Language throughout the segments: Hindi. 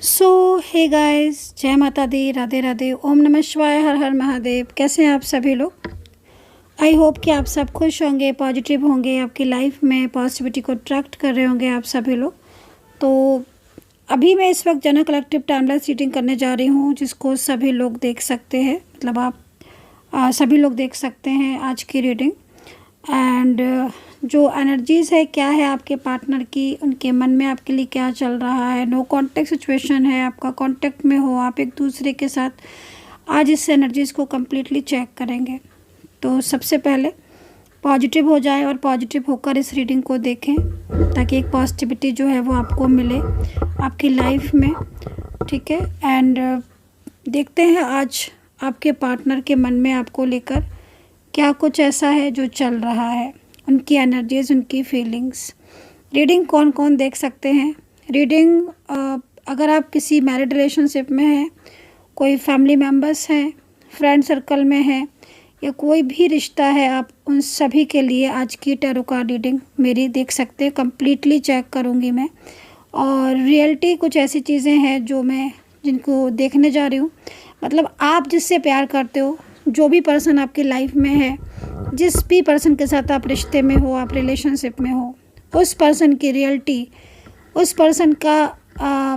सो हे गाइस, जय माता दी, राधे राधे, ओम नमः शिवाय, हर हर महादेव। कैसे हैं आप सभी लोग? आई होप कि आप सब खुश होंगे, पॉजिटिव होंगे, आपकी लाइफ में पॉजिटिविटी को अट्रैक्ट कर रहे होंगे आप सभी लोग। तो अभी मैं इस वक्त जनरल कलेक्टिव टाइमलेस रीडिंग करने जा रही हूँ, जिसको सभी लोग देख सकते हैं। मतलब आप सभी लोग देख सकते हैं आज की रीडिंग। एंड जो एनर्जीज़ है, क्या है आपके पार्टनर की, उनके मन में आपके लिए क्या चल रहा है। नो कांटेक्ट सिचुएशन है, आपका कांटेक्ट में हो आप एक दूसरे के साथ। आज इस एनर्जीज़ को कम्प्लीटली चेक करेंगे। तो सबसे पहले पॉजिटिव हो जाए और पॉजिटिव होकर इस रीडिंग को देखें, ताकि एक पॉजिटिविटी जो है वो आपको मिले आपकी लाइफ में। ठीक है। एंड देखते हैं आज आपके पार्टनर के मन में आपको लेकर क्या कुछ ऐसा है जो चल रहा है, उनकी एनर्जीज, उनकी फीलिंग्स। रीडिंग कौन कौन देख सकते हैं? रीडिंग अगर आप किसी मैरिड रिलेशनशिप में हैं, कोई फैमिली मेम्बर्स हैं, फ्रेंड सर्कल में हैं, या कोई भी रिश्ता है, आप उन सभी के लिए आज की टैरो कार्ड रीडिंग मेरी देख सकते हैं। कम्प्लीटली चेक करूँगी मैं। और रियलिटी कुछ ऐसी चीज़ें हैं जो मैं जिनको देखने जा रही हूँ। मतलब आप जिससे प्यार करते हो, जो भी पर्सन आपकी लाइफ में है, जिस भी पर्सन के साथ आप रिश्ते में हो, आप रिलेशनशिप में हो, उस पर्सन की रियलिटी, उस पर्सन का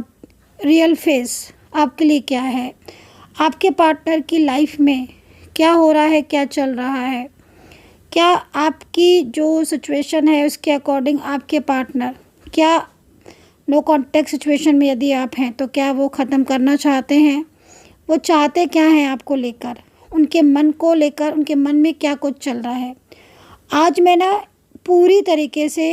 रियल फेस आपके लिए क्या है, आपके पार्टनर की लाइफ में क्या हो रहा है, क्या चल रहा है, क्या आपकी जो सिचुएशन है उसके अकॉर्डिंग आपके पार्टनर क्या, नो कॉन्टेक्ट सिचुएशन में यदि आप हैं तो क्या वो ख़त्म करना चाहते हैं, वो चाहते क्या हैं आपको लेकर, उनके मन को लेकर उनके मन में क्या कुछ चल रहा है। आज मैं ना पूरी तरीके से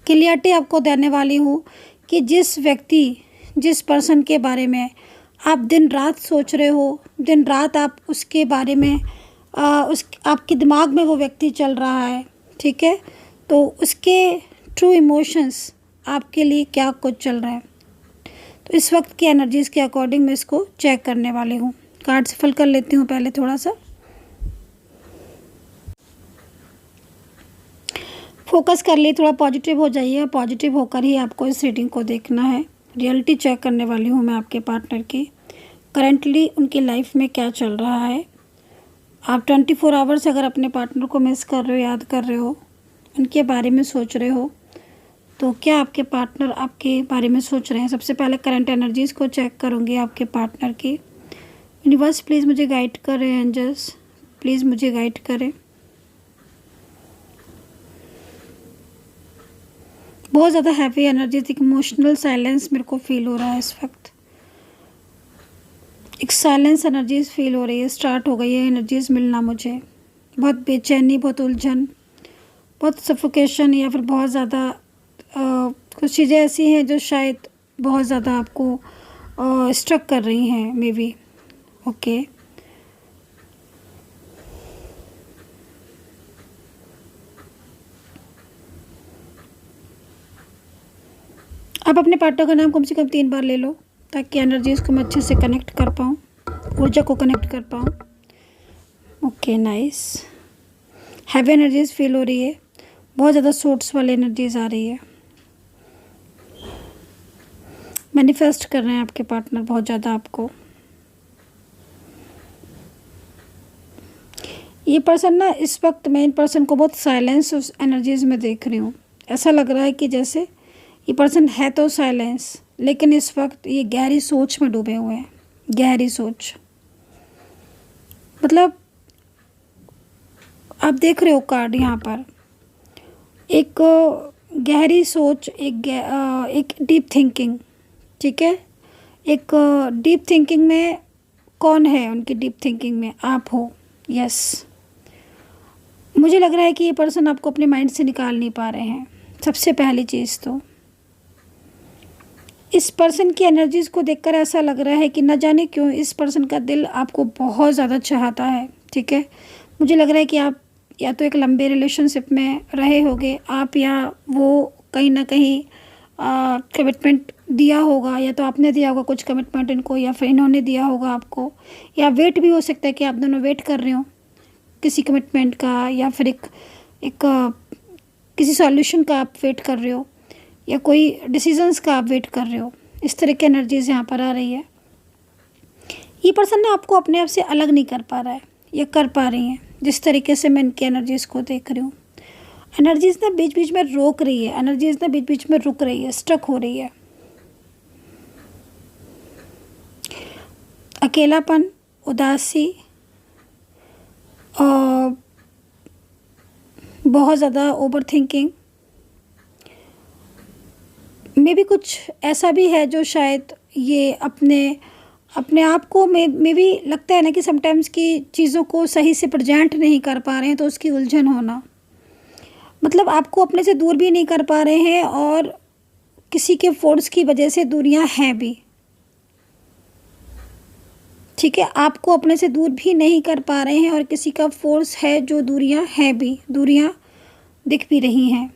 क्लियरिटी आपको देने वाली हूँ कि जिस व्यक्ति, जिस पर्सन के बारे में आप दिन रात सोच रहे हो, दिन रात आप उसके बारे में आपके दिमाग में वो व्यक्ति चल रहा है। ठीक है। तो उसके ट्रू इमोशंस आपके लिए क्या कुछ चल रहा है, तो इस वक्त की एनर्जीज़ के अकॉर्डिंग मैं इसको चेक करने वाली हूँ। कार्ड सफल कर लेती हूँ पहले थोड़ा सा। फोकस कर लिए, थोड़ा पॉजिटिव हो जाइए। पॉजिटिव होकर ही आपको इस रीडिंग को देखना है। रियलिटी चेक करने वाली हूँ मैं आपके पार्टनर की। करंटली उनकी लाइफ में क्या चल रहा है। आप 24 आवर्स अगर अपने पार्टनर को मिस कर रहे हो, याद कर रहे हो, उनके बारे में सोच रहे हो, तो क्या आपके पार्टनर आपके बारे में सोच रहे हैं। सबसे पहले करंट एनर्जीज़ को चेक करूँगी आपके पार्टनर की। यूनिवर्स प्लीज़ मुझे गाइड करें, एंजल्स प्लीज़ मुझे गाइड करें। बहुत ज़्यादा हैवी एनर्जी, एक इमोशनल साइलेंस मेरे को फील हो रहा है इस वक्त। एक साइलेंस एनर्जीज फील हो रही है, स्टार्ट हो गई है एनर्जीज मिलना मुझे। बहुत बेचैनी, बहुत उलझन, बहुत सफोकेशन, या फिर बहुत ज़्यादा कुछ चीज़ें ऐसी हैं जो शायद बहुत ज़्यादा आपको स्ट्रक कर रही हैं मे बी। ओके। आप अपने पार्टनर का नाम कम से कम 3 बार ले लो, ताकि एनर्जीज़ को मैं अच्छे से कनेक्ट कर पाऊँ, ऊर्जा को कनेक्ट कर पाऊँ। Okay, nice. Heavy energies feel हो रही है, बहुत ज़्यादा सोर्स वाली एनर्जीज़ आ रही है। मैनिफेस्ट कर रहे हैं आपके पार्टनर बहुत ज़्यादा आपको। ये पर्सन ना, इस वक्त मैं इन पर्सन को बहुत साइलेंस उस एनर्जीज़ में देख रही हूँ। ऐसा लग रहा है कि जैसे ये पर्सन है तो साइलेंस, लेकिन इस वक्त ये गहरी सोच में डूबे हुए हैं। गहरी सोच, मतलब आप देख रहे हो कार्ड यहाँ पर, एक गहरी सोच, एक डीप थिंकिंग। ठीक है। एक डीप थिंकिंग में कौन है? उनकी डीप थिंकिंग में आप हो। यस। मुझे लग रहा है कि ये पर्सन आपको अपने माइंड से निकाल नहीं पा रहे हैं। सबसे पहली चीज़ तो इस पर्सन की एनर्जीज़ को देखकर ऐसा लग रहा है कि न जाने क्यों इस पर्सन का दिल आपको बहुत ज़्यादा चाहता है। ठीक है। मुझे लग रहा है कि आप या तो एक लंबे रिलेशनशिप में रहे होगे आप, या वो कहीं ना कहीं कमिटमेंट दिया होगा, या तो आपने दिया होगा कुछ कमिटमेंट इनको, या फिर इन्होंने दिया होगा आपको, या वेट भी हो सकता है कि आप दोनों वेट कर रहे हो किसी कमिटमेंट का, या फिर किसी सॉल्यूशन का आप वेट कर रहे हो, या कोई डिसीजंस का आप वेट कर रहे हो। इस तरह की एनर्जीज यहाँ पर आ रही है। ये पर्सन ना आपको अपने आप से अलग नहीं कर पा रहा है, ये कर पा रही हैं। जिस तरीके से मैं इनकी एनर्जीज़ को देख रही हूँ, एनर्जीज ना बीच बीच में रोक रही है, एनर्जीज ना बीच बीच में रुक रही है, स्टक हो रही है। अकेलापन, उदासी और बहुत ज़्यादा ओवर थिंकिंग में भी कुछ ऐसा भी है जो शायद ये अपने आप को में भी लगता है ना कि समटाइम्स की चीज़ों को सही से प्रेजेंट नहीं कर पा रहे हैं, तो उसकी उलझन होना, मतलब आपको अपने से दूर भी नहीं कर पा रहे हैं और किसी के फोर्स की वजह से दूरियां हैं भी, ठीक है। आपको अपने से दूर भी नहीं कर पा रहे हैं और किसी का फोर्स है जो दूरियां हैं भी, दूरियां दिख भी रही हैं।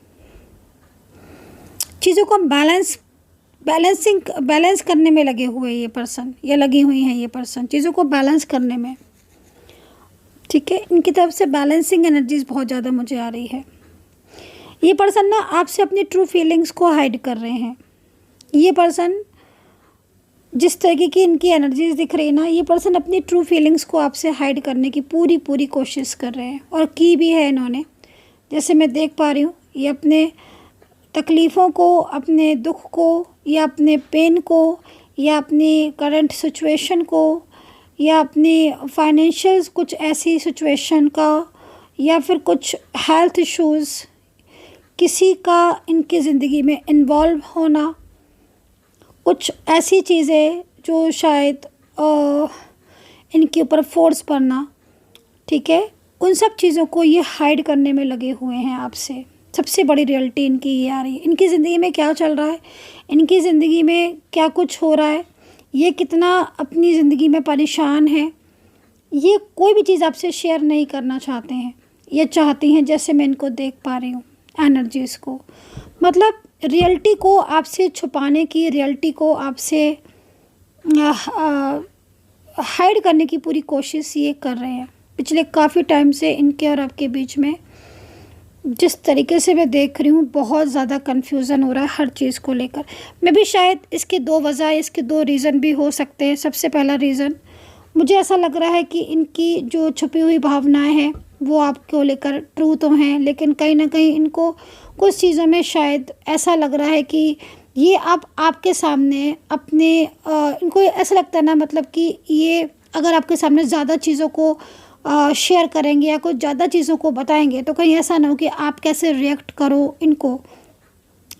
चीज़ों को बैलेंस करने में लगे हुए ये पर्सन, या लगी हुई हैं ये पर्सन चीज़ों को बैलेंस करने में, ठीक है। इनकी तरफ से बैलेंसिंग एनर्जीज बहुत ज़्यादा मुझे आ रही है। ये पर्सन ना आपसे अपनी ट्रू फीलिंग्स को हाइड कर रहे हैं। ये पर्सन जिस तरीके की इनकी एनर्जीज दिख रही है ना, ये पर्सन अपनी ट्रू फीलिंग्स को आपसे हाइड करने की पूरी कोशिश कर रहे हैं, और की भी है इन्होंने। जैसे मैं देख पा रही हूँ, ये अपने तकलीफ़ों को, अपने दुख को, या अपने पेन को, या अपनी करंट सिचुएशन को, या अपनी फाइनेंशियल कुछ ऐसी सिचुएशन का, या फिर कुछ हेल्थ इश्यूज़, किसी का इनकी ज़िंदगी में इन्वॉल्व होना, कुछ ऐसी चीज़ें जो शायद इनके ऊपर फोर्स पड़ना, ठीक है, उन सब चीज़ों को ये हाइड करने में लगे हुए हैं आपसे। सबसे बड़ी रियलिटी इनकी ये आ रही है। इनकी ज़िंदगी में क्या चल रहा है, इनकी ज़िंदगी में क्या कुछ हो रहा है, ये कितना अपनी ज़िंदगी में परेशान है, ये कोई भी चीज़ आपसे शेयर नहीं करना चाहते हैं। ये चाहती हैं, जैसे मैं इनको देख पा रही हूँ एनर्जीज़ को, मतलब रियलिटी को आपसे छुपाने की, रियलिटी को आपसे हाइड करने की पूरी कोशिश ये कर रहे हैं। पिछले काफ़ी टाइम से इनके और आपके बीच में जिस तरीके से मैं देख रही हूँ, बहुत ज़्यादा कन्फ्यूज़न हो रहा है हर चीज़ को लेकर। मैं भी शायद इसके दो वजह, इसके दो रीज़न भी हो सकते हैं। सबसे पहला रीज़न, मुझे ऐसा लग रहा है कि इनकी जो छुपी हुई भावनाएं हैं वो आपको लेकर ट्रू तो हैं, लेकिन कहीं ना कहीं इनको कुछ चीज़ों में शायद ऐसा लग रहा है कि ये आपके सामने अपने इनको ऐसा लगता है ना, मतलब कि ये अगर आपके सामने ज़्यादा चीज़ों को शेयर करेंगे या कुछ ज़्यादा चीज़ों को बताएंगे, तो कहीं ऐसा ना हो कि आप कैसे रिएक्ट करो इनको।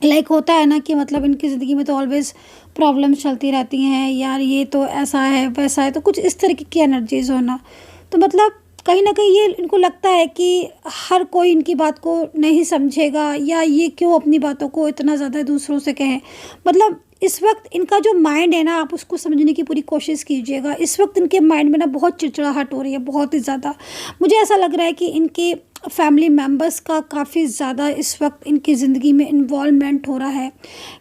लाइक होता है ना कि मतलब इनकी ज़िंदगी में तो ऑलवेज़ प्रॉब्लम्स चलती रहती हैं, यार ये तो ऐसा है वैसा है, तो कुछ इस तरीके की एनर्जीज़ होना, तो मतलब कहीं ना कहीं ये इनको लगता है कि हर कोई इनकी बात को नहीं समझेगा, या ये क्यों अपनी बातों को इतना ज़्यादा दूसरों से कहें। मतलब इस वक्त इनका जो माइंड है ना, आप उसको समझने की पूरी कोशिश कीजिएगा। इस वक्त इनके माइंड में ना बहुत चिड़चिड़ाहट हो रही है, बहुत ही ज़्यादा। मुझे ऐसा लग रहा है कि इनके फैमिली मेम्बर्स का काफ़ी ज़्यादा इस वक्त इनकी ज़िंदगी में इन्वॉल्वमेंट हो रहा है।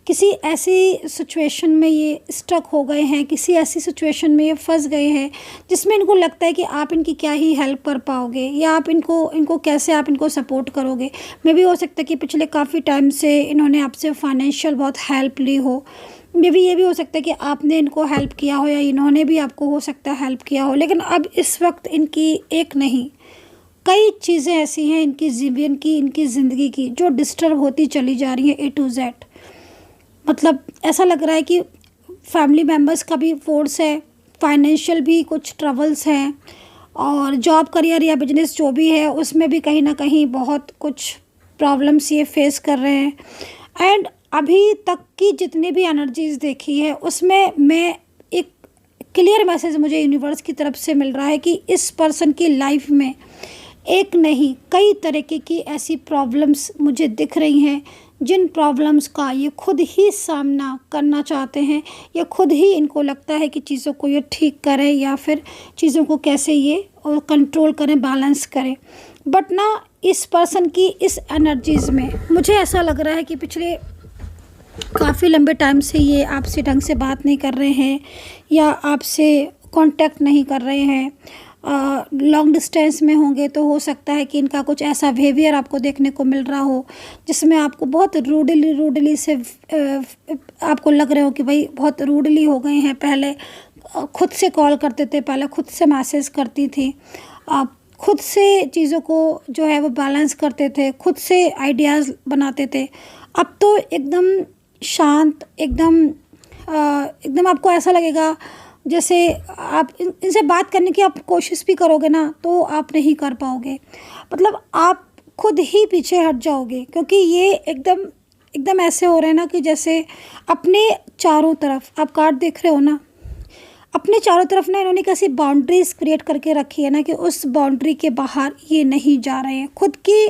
किसी ऐसी सिचुएशन में ये स्टक हो गए हैं, किसी ऐसी सिचुएशन में ये फंस गए हैं जिसमें इनको लगता है कि आप इनकी क्या ही हेल्प कर पाओगे, या आप इनको कैसे आप इनको सपोर्ट करोगे। मे भी हो सकता है कि पिछले काफ़ी टाइम से इन्होंने आपसे फाइनेंशियल बहुत हेल्प ली हो। मे भी ये भी हो सकता है कि आपने इनको हेल्प किया हो, या इन्होंने भी आपको हो सकता है हेल्प किया हो। लेकिन अब इस वक्त इनकी एक नहीं, कई चीज़ें ऐसी हैं इनकी जीवन की, इनकी ज़िंदगी की, जो डिस्टर्ब होती चली जा रही हैं A to Z। मतलब ऐसा लग रहा है कि फैमिली मेम्बर्स का भी फोर्स है, फाइनेंशियल भी कुछ ट्रबल्स हैं, और जॉब करियर या बिजनेस जो भी है उसमें भी कहीं ना कहीं बहुत कुछ प्रॉब्लम्स ये फेस कर रहे हैं। एंड अभी तक की जितनी भी एनर्जीज देखी है उसमें मैं एक क्लियर मैसेज मुझे यूनिवर्स की तरफ से मिल रहा है कि इस पर्सन की लाइफ में एक नहीं कई तरीके की ऐसी प्रॉब्लम्स मुझे दिख रही हैं, जिन प्रॉब्लम्स का ये खुद ही सामना करना चाहते हैं, या खुद ही इनको लगता है कि चीज़ों को ये ठीक करें, या फिर चीज़ों को कैसे ये और कंट्रोल करें, बैलेंस करें। बट ना इस पर्सन की इस एनर्जीज़ में मुझे ऐसा लग रहा है कि पिछले काफ़ी लंबे टाइम से ये आपसे ढंग से बात नहीं कर रहे हैं, या आपसे कांटेक्ट नहीं कर रहे हैं, लॉन्ग डिस्टेंस में होंगे तो हो सकता है कि इनका कुछ ऐसा बिहेवियर आपको देखने को मिल रहा हो जिसमें आपको बहुत रूडली से आपको लग रहे हो कि भाई बहुत रूडली हो गए हैं। पहले खुद से कॉल करते थे, पहले खुद से मैसेज करती थी, आप खुद से चीज़ों को जो है वो बैलेंस करते थे, खुद से आइडियाज़ बनाते थे। अब तो एकदम शांत, एकदम आपको ऐसा लगेगा जैसे आप इनसे बात करने की आप कोशिश भी करोगे ना तो आप नहीं कर पाओगे। मतलब आप खुद ही पीछे हट जाओगे, क्योंकि ये एकदम ऐसे हो रहे हैं ना कि जैसे अपने चारों तरफ आप कार्ड देख रहे हो ना, अपने चारों तरफ ना इन्होंने कैसी बाउंड्रीज क्रिएट करके रखी है ना कि उस बाउंड्री के बाहर ये नहीं जा रहे हैं। खुद की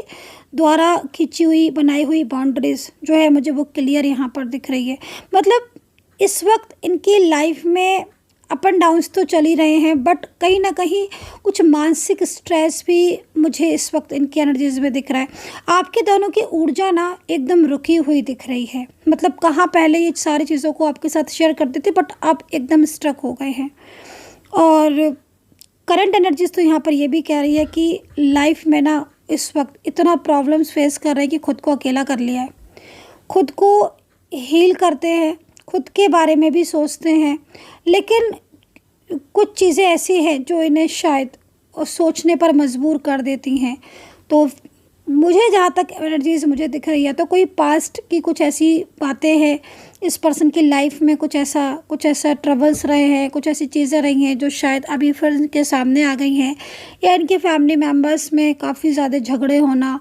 द्वारा खींची हुई बनाई हुई बाउंड्रीज जो है मुझे वो क्लियर यहाँ पर दिख रही है। मतलब इस वक्त इनकी लाइफ में अप एंड डाउन्स तो चल ही रहे हैं, बट कहीं ना कहीं कुछ मानसिक स्ट्रेस भी मुझे इस वक्त इनकी एनर्जीज में दिख रहा है। आपके दोनों की ऊर्जा ना एकदम रुकी हुई दिख रही है। मतलब कहाँ पहले ये सारी चीज़ों को आपके साथ शेयर करते थे बट आप एकदम स्ट्रक हो गए हैं। और करंट एनर्जीज तो यहाँ पर ये भी कह रही है कि लाइफ में ना इस वक्त इतना प्रॉब्लम्स फेस कर रहे हैं कि खुद को अकेला कर लिया है। खुद को हील करते हैं, खुद के बारे में भी सोचते हैं, लेकिन कुछ चीज़ें ऐसी हैं जो इन्हें शायद सोचने पर मजबूर कर देती हैं। तो मुझे जहाँ तक एनर्जीज मुझे दिख रही है तो कोई पास्ट की कुछ ऐसी बातें हैं, इस पर्सन की लाइफ में कुछ ऐसा ट्रबल्स रहे हैं, कुछ ऐसी चीज़ें रही हैं जो शायद अभी फिर इनके सामने आ गई हैं, या इनके फैमिली मेम्बर्स में काफ़ी ज़्यादा झगड़े होना,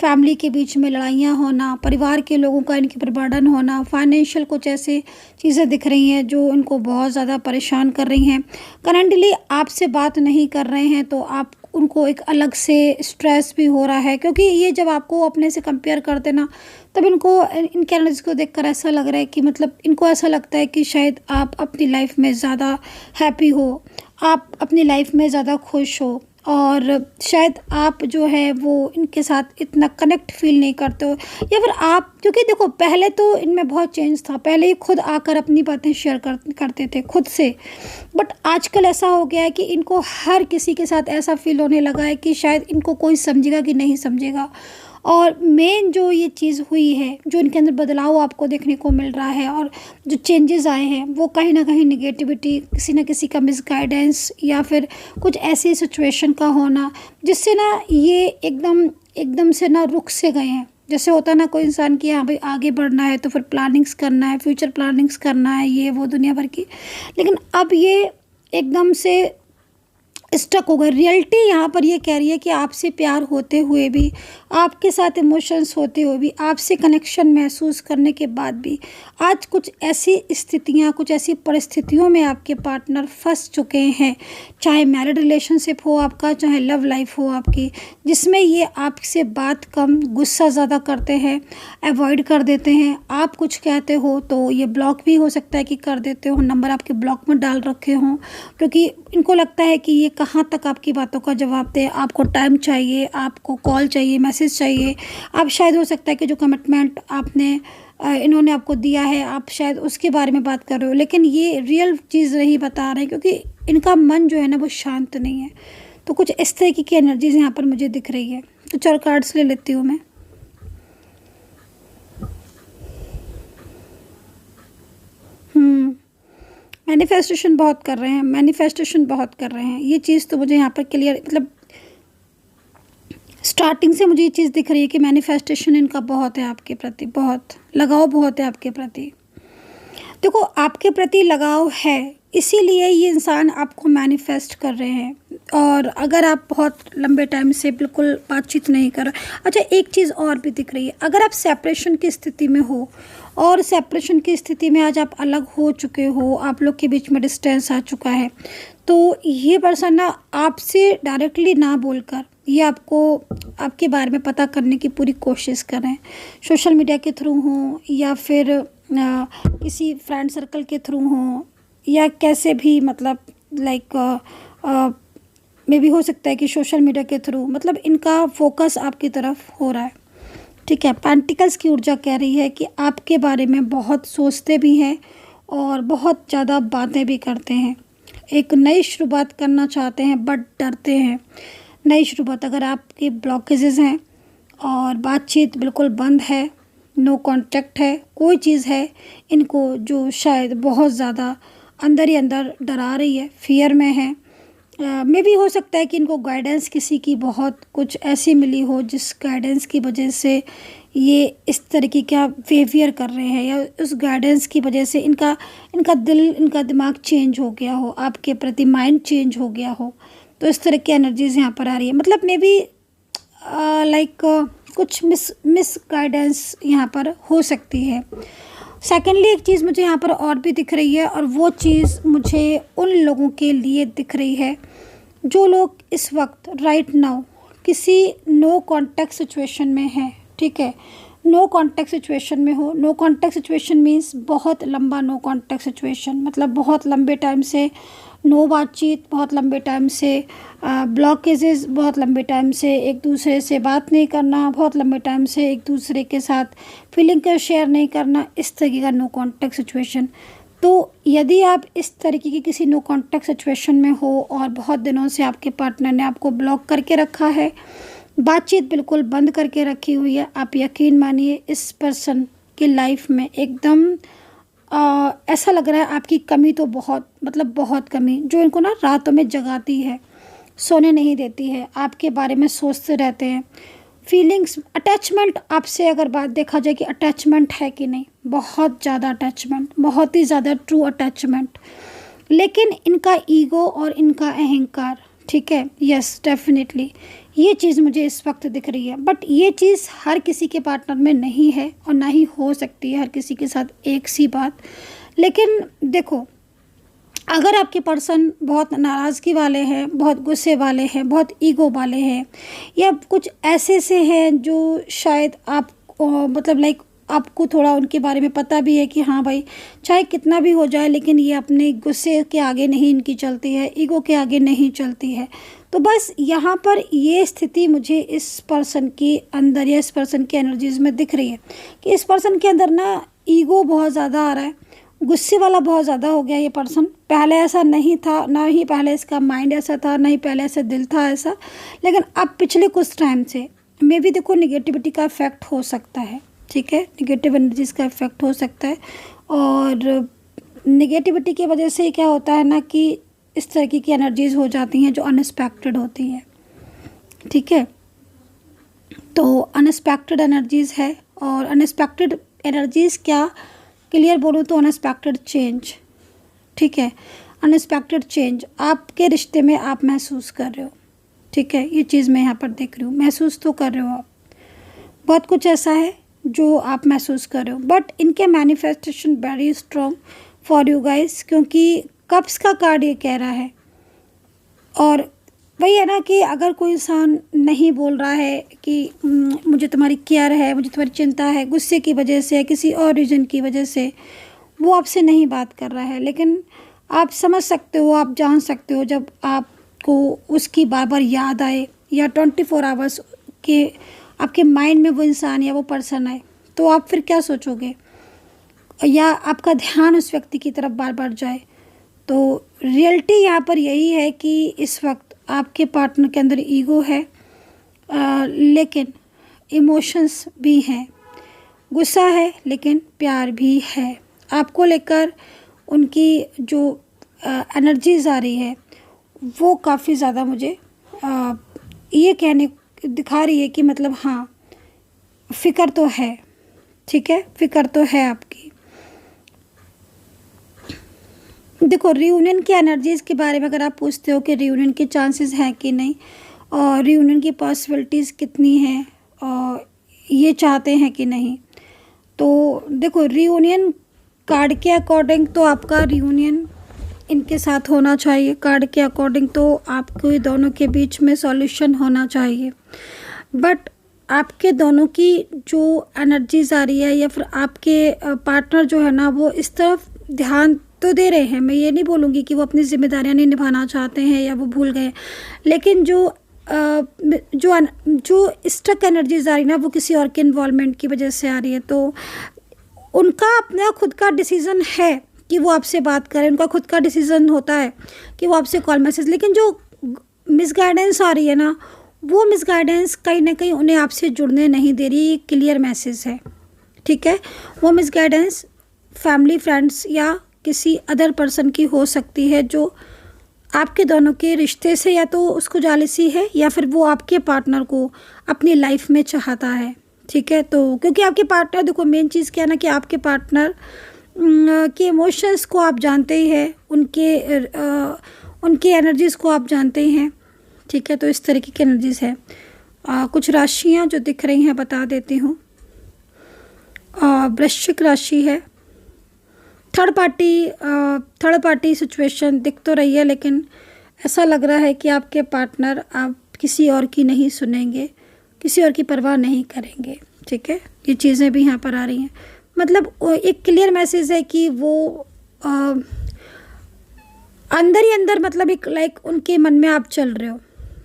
फैमिली के बीच में लड़ाइयाँ होना, परिवार के लोगों का इनके पर बर्डन होना, फाइनेंशियल कुछ ऐसी चीज़ें दिख रही हैं जो इनको बहुत ज़्यादा परेशान कर रही हैं। करंटली आपसे बात नहीं कर रहे हैं तो आप उनको एक अलग से स्ट्रेस भी हो रहा है, क्योंकि ये जब आपको अपने से कंपेयर करते ना तब इनको इनके एनर्जी को देखकर ऐसा लग रहा है कि मतलब इनको ऐसा लगता है कि शायद आप अपनी लाइफ में ज़्यादा हैप्पी हो, आप अपनी लाइफ में ज़्यादा खुश हो, और शायद आप जो है वो इनके साथ इतना कनेक्ट फील नहीं करते हो। या फिर आप, क्योंकि देखो पहले तो इनमें बहुत चेंज था, पहले ही खुद आकर अपनी बातें शेयर करते थे खुद से, बट आजकल ऐसा हो गया है कि इनको हर किसी के साथ ऐसा फील होने लगा है कि शायद इनको कोई समझेगा कि नहीं समझेगा। और मेन जो ये चीज़ हुई है, जो इनके अंदर बदलाव आपको देखने को मिल रहा है और जो चेंजेस आए हैं वो कहीं ना कहीं निगेटिविटी, किसी न किसी का मिसगाइडेंस, या फिर कुछ ऐसी सिचुएशन का होना जिससे ना ये एकदम से ना रुक से गए हैं। जैसे होता है ना कोई इंसान की हाँ भाई आगे बढ़ना है तो फिर प्लानिंग्स करना है, फ्यूचर प्लानिंग्स करना है, ये वो दुनिया भर की, लेकिन अब ये एकदम से स्टक हो गए। रियलिटी यहाँ पर ये कह रही है कि आपसे प्यार होते हुए भी, आपके साथ इमोशंस होते हुए भी, आपसे कनेक्शन महसूस करने के बाद भी आज कुछ ऐसी स्थितियाँ, कुछ ऐसी परिस्थितियों में आपके पार्टनर फंस चुके हैं, चाहे मैरिड रिलेशनशिप हो आपका, चाहे लव लाइफ हो आपकी, जिसमें ये आपसे बात कम, गुस्सा ज़्यादा करते हैं, अवॉइड कर देते हैं। आप कुछ कहते हो तो ये ब्लॉक भी हो सकता है कि कर देते हो, नंबर आपके ब्लॉक में डाल रखे हों, क्योंकि इनको लगता है कि ये कहाँ तक आपकी बातों का जवाब दे। आपको टाइम चाहिए, आपको कॉल चाहिए, मैसेज चाहिए। आप शायद हो सकता है कि जो कमिटमेंट इन्होंने आपको दिया है आप शायद उसके बारे में बात कर रहे हो, लेकिन ये रियल चीज़ नहीं बता रहे, क्योंकि इनका मन जो है ना वो शांत नहीं है। तो कुछ इस तरीके की एनर्जीज यहाँ पर मुझे दिख रही है। तो 4 कार्ड्स ले लेती हूँ मैं। मैनिफेस्टेशन बहुत कर रहे हैं, ये चीज़ तो मुझे यहाँ पर क्लियर, मतलब स्टार्टिंग से मुझे ये चीज़ दिख रही है कि मैनिफेस्टेशन इनका बहुत है आपके प्रति, बहुत लगाव बहुत है आपके प्रति। देखो आपके प्रति लगाव है, इसीलिए ये इंसान आपको मैनिफेस्ट कर रहे हैं। और अगर आप बहुत लंबे टाइम से बिल्कुल बातचीत नहीं कर रहे, अच्छा एक चीज़ और भी दिख रही है, अगर आप सेपरेशन की स्थिति में हो और सेपरेशन की स्थिति में आज आप अलग हो चुके हो, आप लोग के बीच में डिस्टेंस आ चुका है, तो ये पर्सन ना आपसे डायरेक्टली ना बोलकर ये आपको आपके बारे में पता करने की पूरी कोशिश कर रहे हैं। सोशल मीडिया के थ्रू हो या फिर किसी फ्रेंड सर्कल के थ्रू हो, या कैसे भी, मतलब लाइक मे भी हो सकता है कि सोशल मीडिया के थ्रू, मतलब इनका फोकस आपकी तरफ हो रहा है। ठीक है, पेंटिकल्स की ऊर्जा कह रही है कि आपके बारे में बहुत सोचते भी हैं और बहुत ज़्यादा बातें भी करते हैं। एक नई शुरुआत करना चाहते हैं बट डरते हैं। नई शुरुआत, अगर आपके ब्लॉकेजेस हैं और बातचीत बिल्कुल बंद है, नो कांटेक्ट है, कोई चीज़ है इनको जो शायद बहुत ज़्यादा अंदर ही अंदर डरा रही है, फियर में है। मे भी हो सकता है कि इनको गाइडेंस किसी की बहुत कुछ ऐसी मिली हो जिस गाइडेंस की वजह से ये इस तरीके का बिहेवियर कर रहे हैं, या उस गाइडेंस की वजह से इनका दिल, इनका दिमाग चेंज हो गया हो, आपके प्रति माइंड चेंज हो गया हो। तो इस तरह की एनर्जीज़ यहाँ पर आ रही है। मतलब मे बी लाइक कुछ मिस गाइडेंस यहाँ पर हो सकती है। सेकेंडली एक चीज़ मुझे यहाँ पर और भी दिख रही है, और वो चीज़ मुझे उन लोगों के लिए दिख रही है जो लोग इस वक्त राइट नाउ किसी नो कॉन्टैक्ट सिचुएशन में हैं। ठीक है, नो कॉन्टैक्ट सिचुएशन में हो। नो कॉन्टैक्ट सिचुएशन मीन्स बहुत लंबा नो कॉन्टैक्ट सिचुएशन, मतलब बहुत लंबे टाइम से नो बातचीत, बहुत लंबे टाइम से ब्लॉकेजेस, बहुत लंबे टाइम से एक दूसरे से बात नहीं करना, बहुत लंबे टाइम से एक दूसरे के साथ फीलिंग का शेयर नहीं करना, इस तरीके का नो कॉन्टैक्ट सिचुएशन। तो यदि आप इस तरीके की किसी नो कॉन्टैक्ट सिचुएशन में हो और बहुत दिनों से आपके पार्टनर ने आपको ब्लॉक करके रखा है, बातचीत बिल्कुल बंद करके रखी हुई है, आप यकीन मानिए इस पर्सन की लाइफ में एकदम ऐसा लग रहा है आपकी कमी तो बहुत, मतलब बहुत कमी, जो इनको ना रातों में जगाती है, सोने नहीं देती है, आपके बारे में सोचते रहते हैं। फीलिंग्स, अटैचमेंट, आपसे अगर बात देखा जाए कि अटैचमेंट है कि नहीं, बहुत ज़्यादा अटैचमेंट, बहुत ही ज़्यादा ट्रू अटैचमेंट। लेकिन इनका ईगो और इनका अहंकार, ठीक है, यस डेफिनेटली ये चीज़ मुझे इस वक्त दिख रही है। बट ये चीज़ हर किसी के पार्टनर में नहीं है और ना ही हो सकती है हर किसी के साथ एक सी बात। लेकिन देखो, अगर आपके पर्सन बहुत नाराज़गी वाले हैं, बहुत गुस्से वाले हैं, बहुत ईगो वाले हैं, या कुछ ऐसे से हैं जो शायद आप मतलब लाइक आपको थोड़ा उनके बारे में पता भी है कि हाँ भाई, चाहे कितना भी हो जाए लेकिन ये अपने गुस्से के आगे नहीं इनकी चलती है, ईगो के आगे नहीं चलती है। तो बस यहाँ पर ये स्थिति मुझे इस पर्सन के अंदर या इस पर्सन की एनर्जीज़ में दिख रही है कि इस पर्सन के अंदर ना ईगो बहुत ज़्यादा आ रहा है, गुस्से वाला बहुत ज़्यादा हो गया ये पर्सन। पहले ऐसा नहीं था, ना ही पहले इसका माइंड ऐसा था, ना ही पहले ऐसा दिल था ऐसा, लेकिन अब पिछले कुछ टाइम से मे भी देखो निगेटिविटी का इफ़ेक्ट हो सकता है। ठीक है, निगेटिव एनर्जीज़ का इफ़ेक्ट हो सकता है, और निगेटिविटी की वजह से क्या होता है ना कि इस तरीके की एनर्जीज़ हो जाती हैं जो अनएक्सपेक्टेड होती हैं। ठीक है, तो अनएक्सपेक्टेड एनर्जीज़ है, और अनएक्सपेक्टेड एनर्जीज़ क्या, क्लियर बोलूँ तो अनएक्सपेक्टेड चेंज। ठीक है, अनएक्सपेक्टेड चेंज आपके रिश्ते में आप महसूस कर रहे हो। ठीक है, ये चीज़ मैं यहाँ पर देख रही हूँ, महसूस तो कर रहे हो आप, बहुत कुछ ऐसा है जो आप महसूस कर रहे हो। बट इनके manifestation very strong for you guys, क्योंकि कप्स का कार्ड ये कह रहा है। और वही है ना कि अगर कोई इंसान नहीं बोल रहा है कि मुझे तुम्हारी केयर है, मुझे तुम्हारी चिंता है, गुस्से की वजह से, किसी और रीज़न की वजह से वो आपसे नहीं बात कर रहा है, लेकिन आप समझ सकते हो, आप जान सकते हो, जब आपको उसकी बार बार याद आए या 24 आवर्स के आपके माइंड में वो इंसान या वो पर्सन आए, तो आप फिर क्या सोचोगे, या आपका ध्यान उस व्यक्ति की तरफ बार बार जाए। तो रियलिटी यहाँ पर यही है कि इस वक्त आपके पार्टनर के अंदर ईगो है, लेकिन इमोशंस भी हैं, गुस्सा है लेकिन प्यार भी है। आपको लेकर उनकी जो एनर्जीज आ रही है वो काफ़ी ज़्यादा मुझे ये कहने दिखा रही है कि मतलब हाँ, फ़िक्र तो है। ठीक है, फ़िक्र तो है आपकी। देखो, रियूनियन की एनर्जीज़ के बारे में अगर आप पूछते हो कि रियूनियन के चांसेस हैं कि नहीं, और रियूनियन की पॉसिबिलिटीज़ कितनी हैं, और ये चाहते हैं कि नहीं, तो देखो रियूनियन कार्ड के अकॉर्डिंग तो आपका रियूनियन इनके साथ होना चाहिए। कार्ड के अकॉर्डिंग तो आपको दोनों के बीच में सॉल्यूशन होना चाहिए। बट आपके दोनों की जो एनर्जीज आ रही है, या फिर आपके पार्टनर जो है ना, वो इस तरफ ध्यान तो दे रहे हैं। मैं ये नहीं बोलूँगी कि वो अपनी जिम्मेदारियां नहीं निभाना चाहते हैं या वो भूल गए, लेकिन जो स्टक एनर्जीज आ रही ना, वो किसी और के इन्वॉल्वमेंट की वजह से आ रही है। तो उनका अपना खुद का डिसीज़न है, कि वो आपसे बात करें, उनका खुद का डिसीज़न होता है कि वो आपसे कॉल मैसेज, लेकिन जो मिसगाइडेंस आ रही है ना, वो मिसगाइडेंस कहीं ना कहीं उन्हें आपसे जुड़ने नहीं दे रही। ये क्लियर मैसेज है, ठीक है। वो मिसगाइडेंस फैमिली, फ्रेंड्स या किसी अदर पर्सन की हो सकती है, जो आपके दोनों के रिश्ते से या तो उसको जालिसी है या फिर वो आपके पार्टनर को अपनी लाइफ में चाहता है, ठीक है। तो क्योंकि आपके पार्टनर, देखो मेन चीज़ क्या है ना कि आपके पार्टनर के इमोशंस को आप जानते ही हैं, उनके एनर्जीज़ को आप जानते ही हैं, ठीक है। तो इस तरीके की एनर्जीज़ है। कुछ राशियाँ जो दिख रही हैं बता देती हूँ। वृश्चिक राशि है। थर्ड पार्टी सिचुएशन दिख तो रही है, लेकिन ऐसा लग रहा है कि आपके पार्टनर आप किसी और की नहीं सुनेंगे, किसी और की परवाह नहीं करेंगे, ठीक है। ये चीज़ें भी यहाँ पर आ रही हैं। मतलब एक क्लियर मैसेज है कि वो अंदर ही अंदर, मतलब एक लाइक उनके मन में आप चल रहे हो,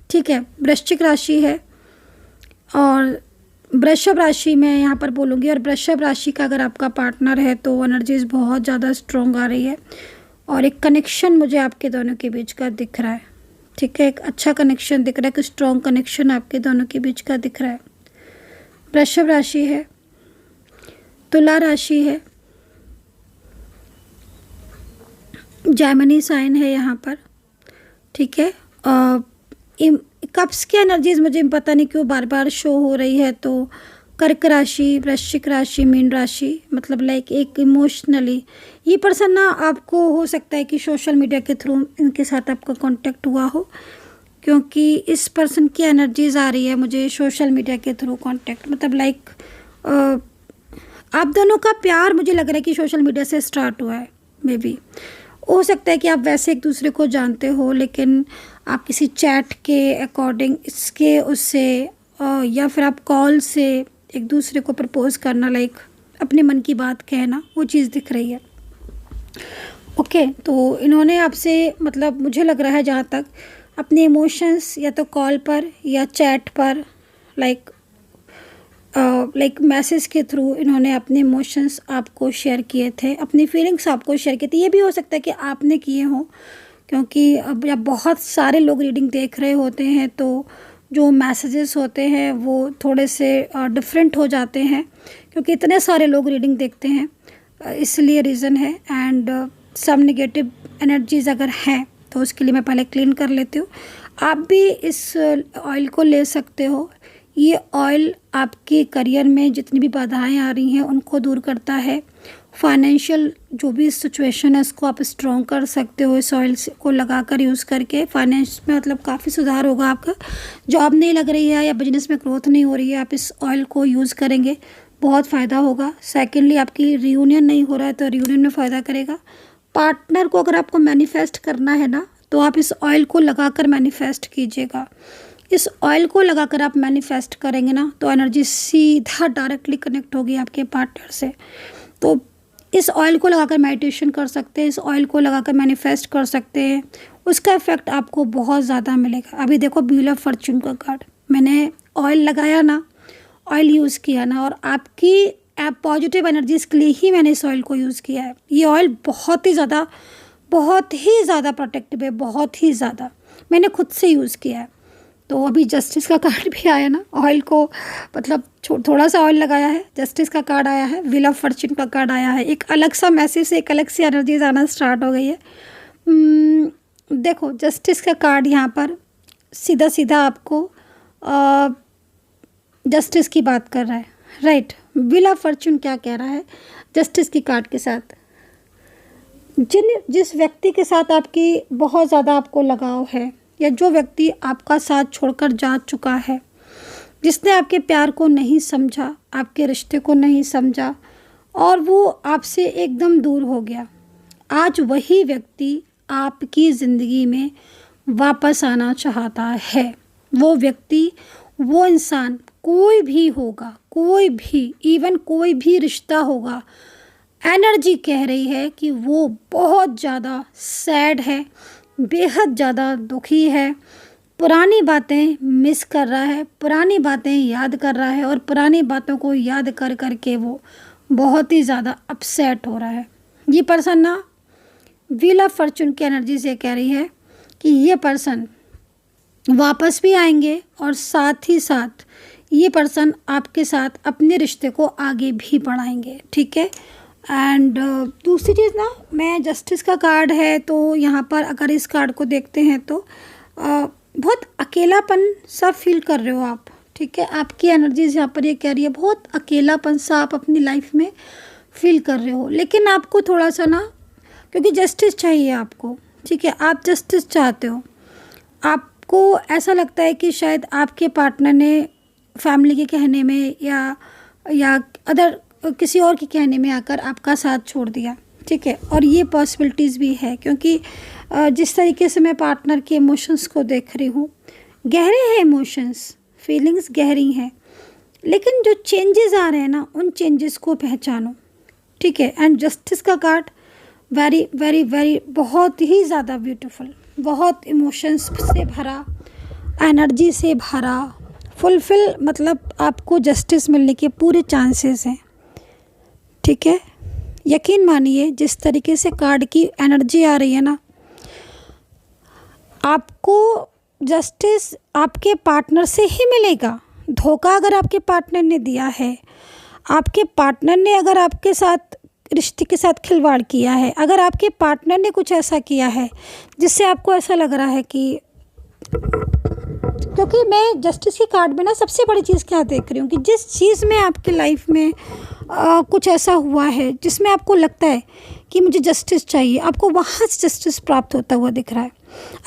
ठीक है। वृश्चिक राशि है। और वृषभ राशि में यहाँ पर बोलूँगी, और वृषभ राशि का अगर आपका पार्टनर है तो एनर्जीज़ बहुत ज़्यादा स्ट्रॉन्ग आ रही है, और एक कनेक्शन मुझे आपके दोनों के बीच का दिख रहा है, ठीक है। एक अच्छा कनेक्शन दिख रहा है, एक स्ट्रॉन्ग कनेक्शन आपके दोनों के बीच का दिख रहा है। वृषभ राशि है। तुला राशि है। जैमिनी साइन है यहाँ पर, ठीक है। कप्स की एनर्जीज मुझे पता नहीं क्यों बार बार शो हो रही है। तो कर्क राशि, वृश्चिक राशि, मीन राशि, मतलब लाइक एक इमोशनली ये पर्सन ना, आपको हो सकता है कि सोशल मीडिया के थ्रू इनके साथ आपका कांटेक्ट हुआ हो, क्योंकि इस पर्सन की एनर्जीज आ रही है मुझे सोशल मीडिया के थ्रू कांटेक्ट, मतलब लाइक आप दोनों का प्यार मुझे लग रहा है कि सोशल मीडिया से स्टार्ट हुआ है। मे बी हो सकता है कि आप वैसे एक दूसरे को जानते हो, लेकिन आप किसी चैट के अकॉर्डिंग इसके उससे या फिर आप कॉल से एक दूसरे को प्रपोज करना, लाइक अपने मन की बात कहना, वो चीज़ दिख रही है। ओके, तो इन्होंने आपसे, मतलब मुझे लग रहा है जहाँ तक, अपने इमोशंस या तो कॉल पर या चैट पर लाइक मैसेज के थ्रू इन्होंने अपने इमोशंस आपको शेयर किए थे, अपनी फीलिंग्स आपको शेयर की थी। ये भी हो सकता है कि आपने किए हों, क्योंकि अब जब बहुत सारे लोग रीडिंग देख रहे होते हैं तो जो मैसेजेस होते हैं वो थोड़े से डिफरेंट हो जाते हैं, क्योंकि इतने सारे लोग रीडिंग देखते हैं, इसलिए रीज़न है। एंड सम नेगेटिव एनर्जीज़ अगर हैं तो उसके लिए मैं पहले क्लीन कर लेती हूँ। आप भी इस ऑयल को ले सकते हो। ये ऑयल आपके करियर में जितनी भी बाधाएं आ रही हैं उनको दूर करता है। फाइनेंशियल जो भी सिचुएशन है उसको आप स्ट्रॉन्ग कर सकते हो इस ऑयल को लगाकर, यूज़ करके। फाइनेंस में मतलब काफ़ी सुधार होगा आपका। जॉब नहीं लग रही है या बिजनेस में ग्रोथ नहीं हो रही है, आप इस ऑयल को यूज़ करेंगे, बहुत फ़ायदा होगा। सेकेंडली, आपकी रियूनियन नहीं हो रहा है तो रियूनियन में फ़ायदा करेगा। पार्टनर को अगर आपको मैनिफेस्ट करना है ना, तो आप इस ऑयल को लगाकर मैनिफेस्ट कीजिएगा। इस ऑयल को लगाकर आप मैनिफेस्ट करेंगे ना तो एनर्जी सीधा डायरेक्टली कनेक्ट होगी आपके पार्टनर से। तो इस ऑयल को लगाकर मेडिटेशन कर सकते हैं, इस ऑयल को लगाकर मैनिफेस्ट कर सकते हैं, उसका इफेक्ट आपको बहुत ज़्यादा मिलेगा। अभी देखो व्हील ऑफ फॉर्च्यून का कार्ड, मैंने ऑयल लगाया ना, ऑयल यूज़ किया ना, और आपकी पॉजिटिव एनर्जीज़ के लिए ही मैंने इस ऑयल को यूज़ किया है। ये ऑयल बहुत ही ज़्यादा प्रोटेक्टिव है, बहुत ही ज़्यादा। मैंने खुद से यूज़ किया है। तो अभी जस्टिस का कार्ड भी आया ना, ऑयल को मतलब थोड़ा सा ऑयल लगाया है, जस्टिस का कार्ड आया है, व्हील ऑफ फॉर्च्यून का कार्ड आया है। एक अलग सा मैसेज, एक अलग सी एनर्जीज आना स्टार्ट हो गई है। देखो जस्टिस का कार्ड यहाँ पर सीधा सीधा आपको जस्टिस की बात कर रहा है, राइट। व्हील ऑफ फॉर्च्यून क्या कह रहा है जस्टिस की कार्ड के साथ? जिस व्यक्ति के साथ आपकी बहुत ज़्यादा आपको लगाव है, या जो व्यक्ति आपका साथ छोड़कर जा चुका है, जिसने आपके प्यार को नहीं समझा, आपके रिश्ते को नहीं समझा, और वो आपसे एकदम दूर हो गया, आज वही व्यक्ति आपकी ज़िंदगी में वापस आना चाहता है। वो व्यक्ति, वो इंसान, कोई भी होगा, कोई भी, इवन कोई भी रिश्ता होगा, एनर्जी कह रही है कि वो बहुत ज़्यादा सैड है, बेहद ज़्यादा दुखी है, पुरानी बातें मिस कर रहा है, पुरानी बातें याद कर रहा है, और पुरानी बातों को याद कर कर के वो बहुत ही ज़्यादा अपसेट हो रहा है। ये पर्सन ना व्हील ऑफ फॉर्चून की एनर्जी से कह रही है कि ये पर्सन वापस भी आएंगे और साथ ही साथ ये पर्सन आपके साथ अपने रिश्ते को आगे भी बढ़ाएंगे, ठीक है। एंड दूसरी चीज़ ना, मैं जस्टिस का कार्ड है तो यहाँ पर अगर इस कार्ड को देखते हैं तो बहुत अकेलापन सा फील कर रहे हो आप, ठीक है। आपकी एनर्जीज यहाँ पर ये कह रही है बहुत अकेलापन सा आप अपनी लाइफ में फील कर रहे हो, लेकिन आपको थोड़ा सा ना, क्योंकि जस्टिस चाहिए आपको, ठीक है, आप जस्टिस चाहते हो, आपको ऐसा लगता है कि शायद आपके पार्टनर ने फैमिली के कहने में या अदर किसी और के कहने में आकर आपका साथ छोड़ दिया, ठीक है। और ये पॉसिबिलिटीज़ भी है, क्योंकि जिस तरीके से मैं पार्टनर के इमोशंस को देख रही हूँ, गहरे हैं इमोशंस, फीलिंग्स गहरी हैं, लेकिन जो चेंजेस आ रहे हैं ना, उन चेंजेस को पहचानो, ठीक है। एंड जस्टिस का कार्ड वेरी वेरी वेरी बहुत ही ज़्यादा ब्यूटीफुल, बहुत इमोशंस से भरा, एनर्जी से भरा, फुलफिल, मतलब आपको जस्टिस मिलने के पूरे चांसेस हैं, ठीक है। यकीन मानिए जिस तरीके से कार्ड की एनर्जी आ रही है ना, आपको जस्टिस आपके पार्टनर से ही मिलेगा। धोखा अगर आपके पार्टनर ने दिया है, आपके पार्टनर ने अगर आपके साथ रिश्ते के साथ खिलवाड़ किया है, अगर आपके पार्टनर ने कुछ ऐसा किया है जिससे आपको ऐसा लग रहा है कि, क्योंकि मैं जस्टिस के कार्ड में ना सबसे बड़ी चीज़ क्या देख रही हूँ कि जिस चीज़ में आपकी लाइफ में कुछ ऐसा हुआ है जिसमें आपको लगता है कि मुझे जस्टिस चाहिए, आपको वहाँ से जस्टिस प्राप्त होता हुआ दिख रहा है।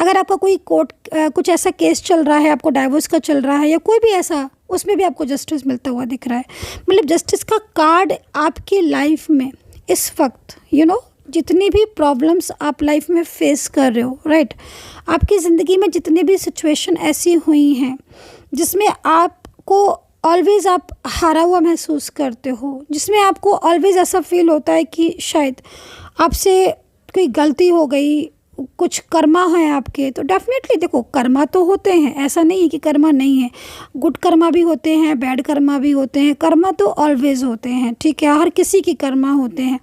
अगर आपका कोई कोर्ट कुछ ऐसा केस चल रहा है, आपको डाइवोर्स का चल रहा है या कोई भी ऐसा, उसमें भी आपको जस्टिस मिलता हुआ दिख रहा है। मतलब जस्टिस का कार्ड आपकी लाइफ में इस वक्त जितनी भी प्रॉब्लम्स आप लाइफ में फेस कर रहे हो, राइट, आपकी ज़िंदगी में जितनी भी सिचुएशन ऐसी हुई हैं जिसमें आपको ऑलवेज़ आप हारा हुआ महसूस करते हो, जिसमें आपको ऑलवेज़ ऐसा फील होता है कि शायद आपसे कोई गलती हो गई, कुछ कर्मा है आपके, तो डेफिनेटली देखो कर्मा तो होते हैं, ऐसा नहीं है कि कर्मा नहीं है, गुड कर्मा भी होते हैं, बैड कर्मा भी होते हैं, कर्मा तो ऑलवेज़ होते हैं, ठीक है, हर किसी की कर्मा होते हैं,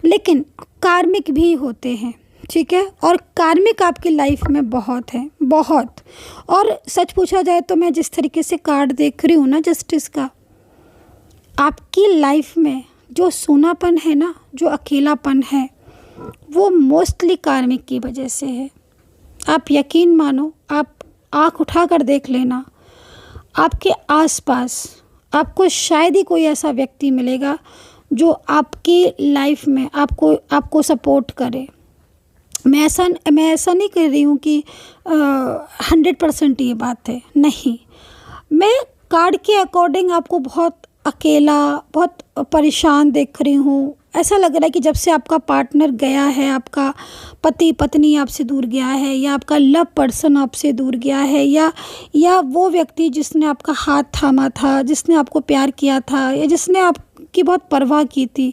लेकिन कार्मिक भी होते हैं, ठीक है। और कार्मिक आपकी लाइफ में बहुत है, बहुत। और सच पूछा जाए तो मैं जिस तरीके से कार्ड देख रही हूँ ना जस्टिस का, आपकी लाइफ में जो सूनापन है ना, जो अकेलापन है, वो मोस्टली कार्मिक की वजह से है। आप यकीन मानो, आप आँख उठाकर देख लेना, आपके आसपास आपको शायद ही कोई ऐसा व्यक्ति मिलेगा जो आपकी लाइफ में आपको सपोर्ट करे। मैं ऐसा नहीं कह रही हूँ कि 100% ये बात है, नहीं, मैं कार्ड के अकॉर्डिंग आपको बहुत अकेला, बहुत परेशान देख रही हूँ। ऐसा लग रहा है कि जब से आपका पार्टनर गया है, आपका पति पत्नी आपसे दूर गया है, या आपका लव पर्सन आपसे दूर गया है, या वो व्यक्ति जिसने आपका हाथ थामा था, जिसने आपको प्यार किया था, या जिसने आपकी बहुत परवाह की थी,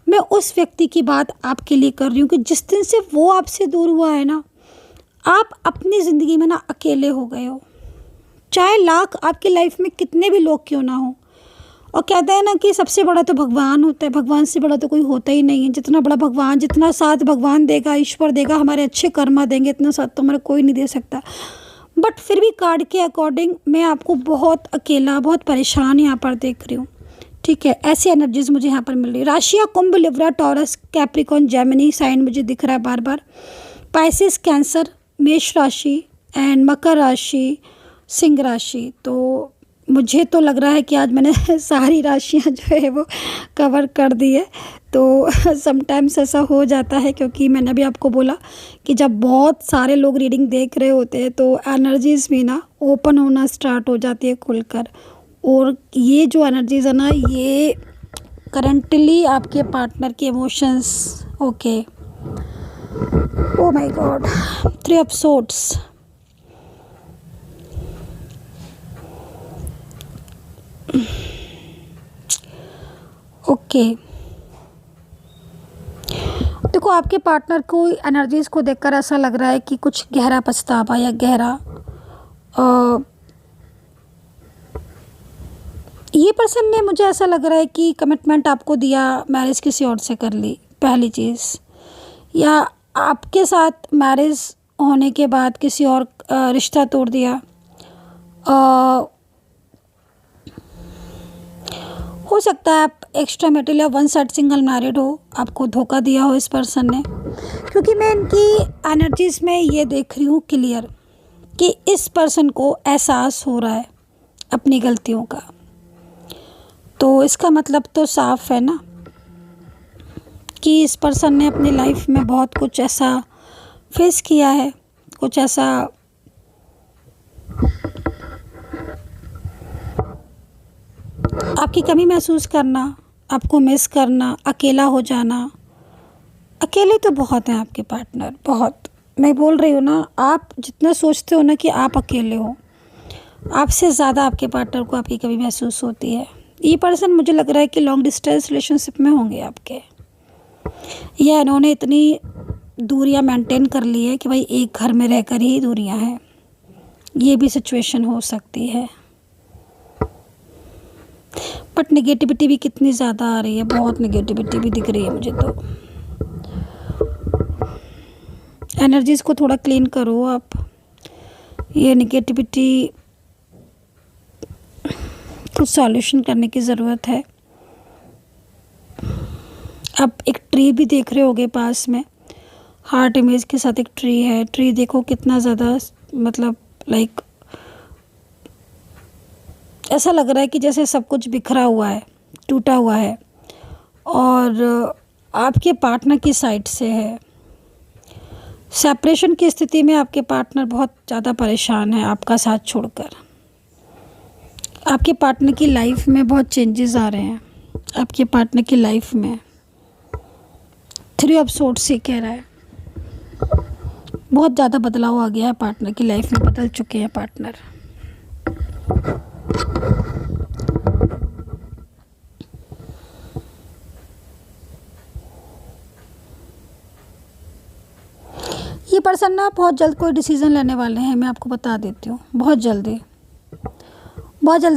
मैं उस व्यक्ति की बात आपके लिए कर रही हूँ कि जिस दिन से वो आपसे दूर हुआ है ना, आप अपनी ज़िंदगी में ना अकेले हो गए हो। चाहे लाख आपकी लाइफ में कितने भी लोग क्यों ना हो, और कहते हैं ना कि सबसे बड़ा तो भगवान होता है, भगवान से बड़ा तो कोई होता ही नहीं है। जितना बड़ा भगवान, जितना साथ भगवान देगा, ईश्वर देगा, हमारे अच्छे कर्मा देंगे, इतना साथ तो हमारा कोई नहीं दे सकता। बट फिर भी कार्ड के अकॉर्डिंग मैं आपको बहुत अकेला, बहुत परेशान यहाँ पर देख रही हूँ, ठीक है। ऐसी एनर्जीज मुझे यहाँ पर मिल रही है। राशियाँ Kumbh, Libra, Taurus, Capricorn, Gemini sign मुझे दिख रहा है बार बार, पाइसेस, कैंसर, मेष राशि एंड मकर राशि, सिंह राशि। तो मुझे तो लग रहा है कि आज मैंने सारी राशियाँ जो है वो कवर कर दी है। तो समटाइम्स ऐसा हो जाता है, क्योंकि मैंने भी आपको बोला कि जब बहुत सारे लोग रीडिंग देख रहे होते हैं तो एनर्जीज भी ना ओपन होना स्टार्ट हो जाती है खुलकर। और ये जो एनर्जीज है ना, ये करंटली आपके पार्टनर के emotions, okay, oh my God, 3 of swords, okay. देखो आपके पार्टनर को एनर्जीज को देखकर ऐसा लग रहा है कि कुछ गहरा पछतावा या गहरा ये पर्सन ने, मुझे ऐसा लग रहा है कि कमिटमेंट आपको दिया, मैरिज किसी और से कर ली, पहली चीज़, या आपके साथ मैरिज होने के बाद किसी और रिश्ता तोड़ दिया। हो सकता है आप एक्स्ट्रा मैरिटल या वन साइड सिंगल मैरिड हो, आपको धोखा दिया हो इस पर्सन ने, क्योंकि मैं इनकी एनर्जीज में ये देख रही हूँ क्लियर कि इस पर्सन को एहसास हो रहा है अपनी गलतियों का। तो इसका मतलब तो साफ है ना कि इस पर्सन ने अपनी लाइफ में बहुत कुछ ऐसा फेस किया है, कुछ ऐसा आपकी कमी महसूस करना, आपको मिस करना, अकेला हो जाना। अकेले तो बहुत हैं आपके पार्टनर, बहुत। मैं बोल रही हूँ ना, आप जितना सोचते हो ना कि आप अकेले हो, आपसे ज़्यादा आपके पार्टनर को आपकी कमी महसूस होती है। ये पर्सन मुझे लग रहा है कि लॉन्ग डिस्टेंस रिलेशनशिप में होंगे आपके, या इन्होंने इतनी दूरियां मेंटेन कर ली है कि भाई एक घर में रहकर ही दूरियां हैं। ये भी सिचुएशन हो सकती है। बट नेगेटिविटी भी कितनी ज़्यादा आ रही है, बहुत नेगेटिविटी भी दिख रही है मुझे तो। एनर्जीज़ को थोड़ा क्लीन करो आप, ये नेगेटिविटी कुछ सॉल्यूशन करने की ज़रूरत है। आप एक ट्री भी देख रहे होगे पास में, हार्ट इमेज के साथ एक ट्री है। ट्री देखो कितना ज़्यादा, मतलब लाइक ऐसा लग रहा है कि जैसे सब कुछ बिखरा हुआ है, टूटा हुआ है, और आपके पार्टनर की साइड से है। सेपरेशन की स्थिति में आपके पार्टनर बहुत ज़्यादा परेशान है आपका साथ छोड़कर। आपके पार्टनर की लाइफ में बहुत चेंजेस आ रहे हैं, आपके पार्टनर की लाइफ में। 3 ऑफ सोर्ड्स से कह रहा है बहुत ज़्यादा बदलाव आ गया है पार्टनर की लाइफ में, बदल चुके हैं पार्टनर। ये पर्सन ना बहुत जल्द कोई डिसीज़न लेने वाले हैं, मैं आपको बता देती हूँ। बहुत जल्द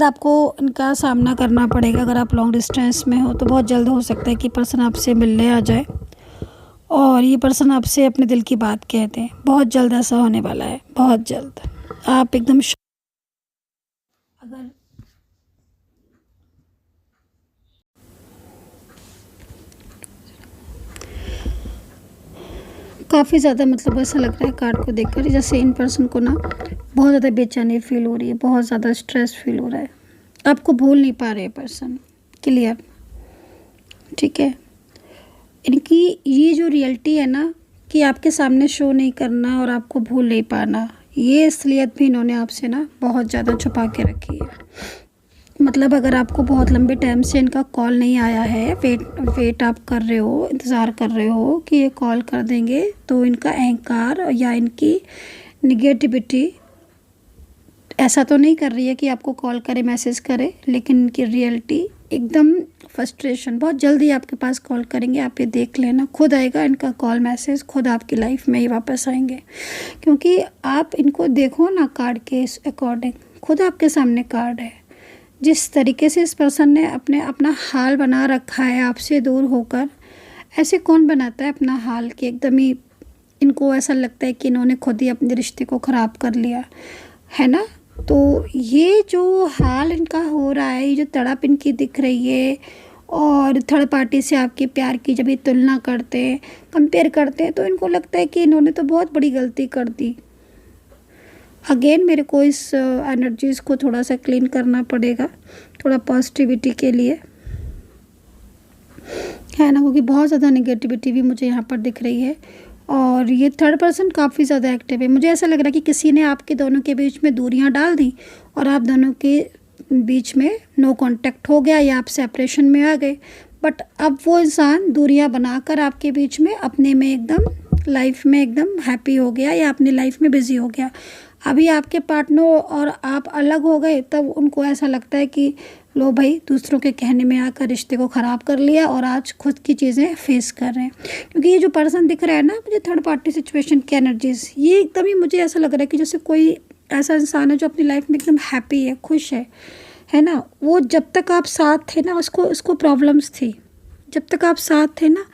आपको इनका सामना करना पड़ेगा। अगर आप लॉन्ग डिस्टेंस में हो तो बहुत जल्द हो सकता है कि पर्सन आपसे मिलने आ जाए और ये पर्सन आपसे अपने दिल की बात कह दें। बहुत जल्द ऐसा होने वाला है, बहुत जल्द। आप एकदम अगर काफ़ी ज़्यादा, मतलब ऐसा लग रहा है कार्ड को देखकर जैसे इन पर्सन को ना बहुत ज़्यादा बेचैनी फील हो रही है, बहुत ज़्यादा स्ट्रेस फील हो रहा है। आपको भूल नहीं पा रहे पर्सन, क्लियर, ठीक है। इनकी ये जो रियलिटी है ना कि आपके सामने शो नहीं करना और आपको भूल नहीं पाना, ये असलियत भी इन्होंने आपसे ना बहुत ज़्यादा छुपा के रखी है। मतलब अगर आपको बहुत लंबे टाइम से इनका कॉल नहीं आया है, वेट आप कर रहे हो, इंतज़ार कर रहे हो कि ये कॉल कर देंगे, तो इनका अहंकार या इनकी निगेटिविटी ऐसा तो नहीं कर रही है कि आपको कॉल करे, मैसेज करे, लेकिन इनकी रियलिटी एकदम फ्रस्ट्रेशन। बहुत जल्दी आपके पास कॉल करेंगे, आप ये देख लेना, खुद आएगा इनका कॉल मैसेज, खुद आपकी लाइफ में ही वापस आएंगे। क्योंकि आप इनको देखो ना कार्ड के अकॉर्डिंग, खुद आपके सामने कार्ड है। जिस तरीके से इस पर्सन ने अपना हाल बना रखा है आपसे दूर होकर, ऐसे कौन बनाता है अपना हाल कि एकदम ही इनको ऐसा लगता है कि इन्होंने खुद ही अपने रिश्ते को ख़राब कर लिया है ना। तो ये जो हाल इनका हो रहा है, ये जो तड़प इनकी दिख रही है, और थर्ड पार्टी से आपके प्यार की जब ये तुलना करते हैं, कंपेयर करते हैं, तो इनको लगता है कि इन्होंने तो बहुत बड़ी गलती कर दी। अगेन मेरे को इस एनर्जीज़ को थोड़ा सा क्लीन करना पड़ेगा, थोड़ा पॉजिटिविटी के लिए, है ना, क्योंकि बहुत ज़्यादा नेगेटिविटी भी मुझे यहाँ पर दिख रही है। और ये थर्ड पर्सन काफ़ी ज़्यादा एक्टिव है। मुझे ऐसा लग रहा है कि किसी ने आपके दोनों के बीच में दूरियां डाल दी और आप दोनों के बीच में नो कांटेक्ट हो गया, या आप सेपरेशन में आ गए। बट अब वो इंसान दूरियां बनाकर आपके बीच में अपने में एकदम लाइफ में एकदम हैप्पी हो गया, या अपनी लाइफ में बिजी हो गया। अभी आपके पार्टनर और आप अलग हो गए, तब उनको ऐसा लगता है कि लो भाई, दूसरों के कहने में आकर रिश्ते को ख़राब कर लिया और आज खुद की चीज़ें फेस कर रहे हैं। क्योंकि ये जो पर्सन दिख रहा है ना मुझे, थर्ड पार्टी सिचुएशन की एनर्जीज, ये एकदम ही मुझे ऐसा लग रहा है कि जैसे कोई ऐसा इंसान है जो अपनी लाइफ में एकदम हैप्पी है, खुश है ना। वो जब तक आप साथ थे ना, उसको प्रॉब्लम्स थी। जब तक आप साथ थे ना,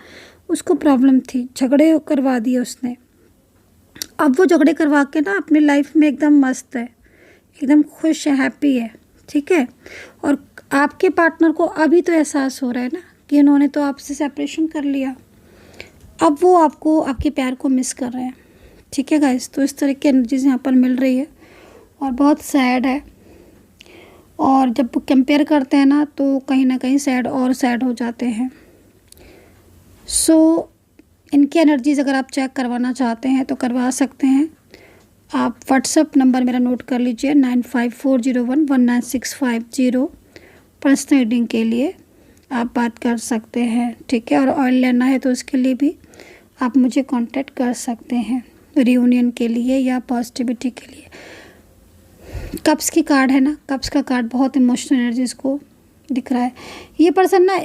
उसको प्रॉब्लम थी, झगड़े करवा दिए उसने। अब वो झगड़े करवा के ना अपनी लाइफ में एकदम मस्त है, एकदम खुश है, हैप्पी है, ठीक है। और आपके पार्टनर को अभी तो एहसास हो रहा है ना कि उन्होंने तो आपसे सेपरेशन कर लिया, अब वो आपको, आपके प्यार को मिस कर रहे हैं, ठीक है गाइस। तो इस तरह की एनर्जीज यहाँ पर मिल रही है और बहुत सैड है। और जब कंपेयर करते हैं ना तो कहीं ना कहीं सैड और सैड हो जाते हैं। सो इनकी एनर्जीज़ अगर आप चेक करवाना चाहते हैं तो करवा सकते हैं। आप व्हाट्सअप नंबर मेरा नोट कर लीजिए 9540119650। पर्सनल रीडिंग के लिए आप बात कर सकते हैं, ठीक है। और ऑयल लेना है तो उसके लिए भी आप मुझे कांटेक्ट कर सकते हैं, रियूनियन के लिए या पॉजिटिविटी के लिए। कप्स की कार्ड है ना, कप्स का कार्ड बहुत इमोशनल एनर्जीज़ को दिख रहा है। ये पर्सन ना,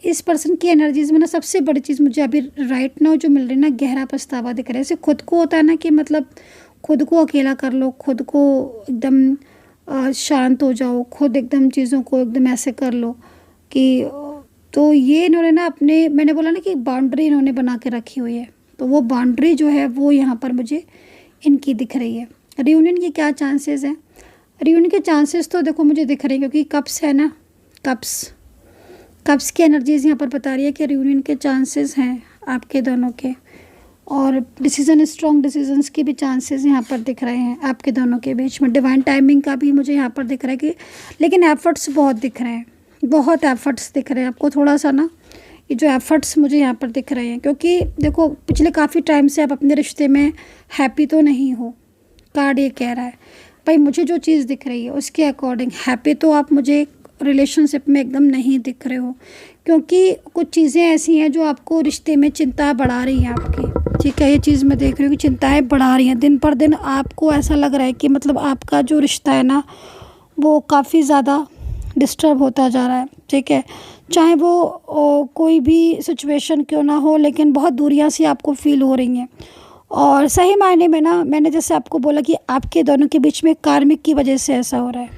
इस पर्सन की एनर्जीज़ में ना सबसे बड़ी चीज़ मुझे अभी राइट नाउ जो मिल रही है ना, गहरा पछतावा दिख रहा है। जैसे खुद को होता है ना कि मतलब खुद को अकेला कर लो, खुद को एकदम शांत हो जाओ, खुद एकदम चीज़ों को एकदम ऐसे कर लो कि, तो ये इन्होंने ना अपने, मैंने बोला ना कि बाउंड्री इन्होंने बना के रखी हुई है, तो वो बाउंड्री जो है वो यहाँ पर मुझे इनकी दिख रही है। रियूनियन के क्या चांसेस हैं? रियूनियन के चांसेस तो देखो मुझे दिख रहे हैं, क्योंकि कप्स है ना, कप्स की एनर्जीज़ यहाँ पर बता रही है कि रियूनियन के चांसेस हैं आपके दोनों के। और डिसीज़न, स्ट्रॉन्ग डिसीजंस के भी चांसेस यहाँ पर दिख रहे हैं आपके दोनों के बीच में। डिवाइन टाइमिंग का भी मुझे यहाँ पर दिख रहा है कि, लेकिन एफर्ट्स बहुत दिख रहे हैं, बहुत एफर्ट्स दिख रहे हैं आपको। थोड़ा सा ना ये जो एफर्ट्स मुझे यहाँ पर दिख रहे हैं, क्योंकि देखो पिछले काफ़ी टाइम से आप अपने रिश्ते में हैप्पी तो नहीं हो। कार्ड ये कह रहा है भाई, मुझे जो चीज़ दिख रही है उसके अकॉर्डिंग हैप्पी तो आप मुझे रिलेशनशिप में एकदम नहीं दिख रहे हो, क्योंकि कुछ चीज़ें ऐसी हैं जो आपको रिश्ते में चिंता बढ़ा रही हैं आपकी, ठीक है। ये चीज़ मैं देख रही हूँ कि चिंताएं बढ़ा रही हैं दिन पर दिन। आपको ऐसा लग रहा है कि मतलब आपका जो रिश्ता है ना वो काफ़ी ज़्यादा डिस्टर्ब होता जा रहा है, ठीक है। चाहे वो कोई भी सिचुएशन क्यों ना हो, लेकिन बहुत दूरियां सी आपको फील हो रही हैं। और सही मायने में ना, मैंने जैसे आपको बोला कि आपके दोनों के बीच में कार्मिक की वजह से ऐसा हो रहा है।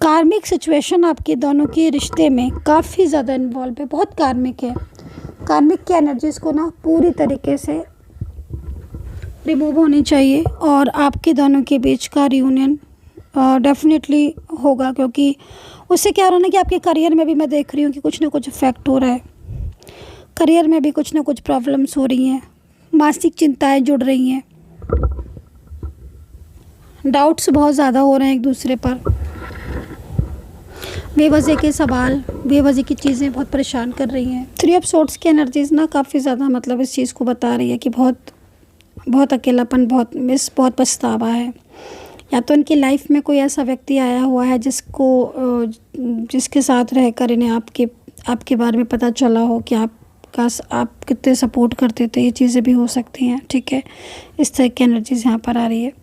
कार्मिक सिचुएशन आपके दोनों के रिश्ते में काफ़ी ज़्यादा इन्वॉल्व है, बहुत कार्मिक है। कार्मिक की एनर्जीज़ को ना पूरी तरीके से रिमूव होनी चाहिए और आपके दोनों के बीच का रियूनियन डेफिनेटली होगा, क्योंकि उससे क्या हो रहा है ना कि आपके करियर में भी मैं देख रही हूँ कि कुछ ना कुछ इफेक्ट हो रहा है। करियर में भी कुछ ना कुछ प्रॉब्लम्स हो रही हैं, मानसिक चिंताएं जुड़ रही हैं, डाउट्स बहुत ज़्यादा हो रहे हैं एक दूसरे पर, बेवजह के सवाल, बेवजह की चीज़ें बहुत परेशान कर रही हैं। 3 ऑफ सोर्ड्स की एनर्जीज़ ना काफ़ी ज़्यादा मतलब इस चीज़ को बता रही है कि बहुत अकेलापन, बहुत मिस, बहुत पछतावा है। या तो इनकी लाइफ में कोई ऐसा व्यक्ति आया हुआ है जिसके साथ रहकर इन्हें आपके बारे में पता चला हो कि आप कितने सपोर्ट करते थे। ये चीज़ें भी हो सकती हैं, ठीक है। इस तरह की एनर्जीज यहाँ पर आ रही है।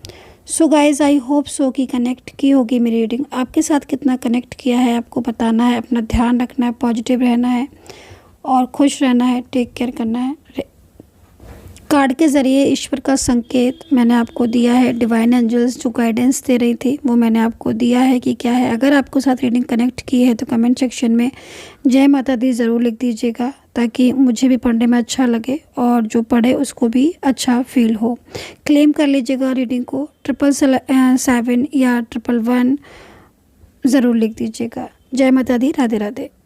So guys, I hope so कि कनेक्ट की होगी मेरी रीडिंग। आपके साथ कितना कनेक्ट किया है आपको बताना है। अपना ध्यान रखना है, पॉजिटिव रहना है और खुश रहना है, टेक केयर करना है। कार्ड के ज़रिए ईश्वर का संकेत मैंने आपको दिया है। डिवाइन एंजल्स जो गाइडेंस दे रही थी वो मैंने आपको दिया है कि क्या है। अगर आपको साथ रीडिंग कनेक्ट की है तो कमेंट सेक्शन में जय माता दी ज़रूर लिख दीजिएगा, ताकि मुझे भी पढ़ने में अच्छा लगे और जो पढ़े उसको भी अच्छा फील हो। क्लेम कर लीजिएगा रीडिंग को 777 या 111 ज़रूर लिख दीजिएगा। जय माता दी, राधे राधे।